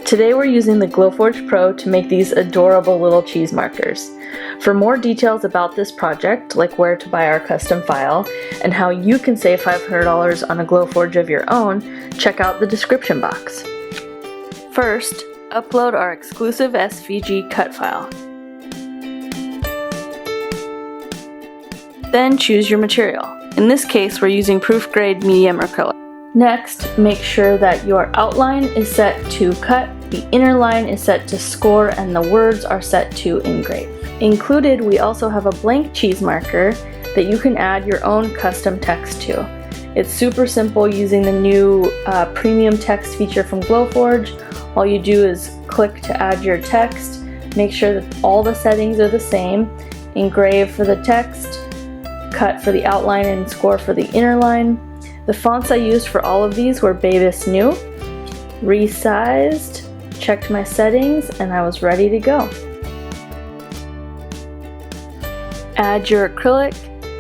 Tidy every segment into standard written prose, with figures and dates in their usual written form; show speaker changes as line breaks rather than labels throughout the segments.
Today we're using the Glowforge Pro to make these adorable little cheese markers. For more details about this project, like where to buy our custom file, and how you can save $500 on a Glowforge of your own, check out the description box. First, upload our exclusive SVG cut file. Then choose your material. In this case, we're using proof grade medium acrylic. Next, make sure that your outline is set to cut, the inner line is set to score, and the words are set to engrave. Included, we also have a blank cheese marker that you can add your own custom text to. It's super simple using the new premium text feature from Glowforge. All you do is click to add your text, make sure that all the settings are the same, engrave for the text, cut for the outline, and score for the inner line. The fonts I used for all of these were Babus New, resized, checked my settings, and I was ready to go. Add your acrylic,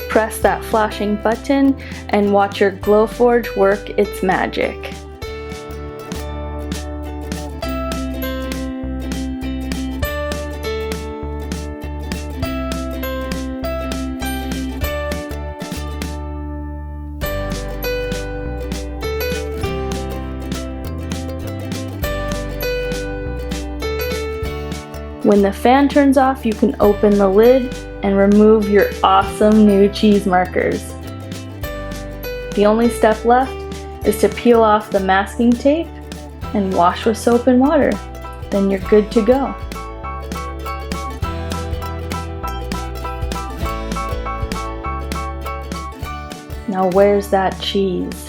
press that flashing button, and watch your Glowforge work its magic. When the fan turns off, you can open the lid and remove your awesome new cheese markers. The only step left is to peel off the masking tape and wash with soap and water. Then you're good to go. Now where's that cheese?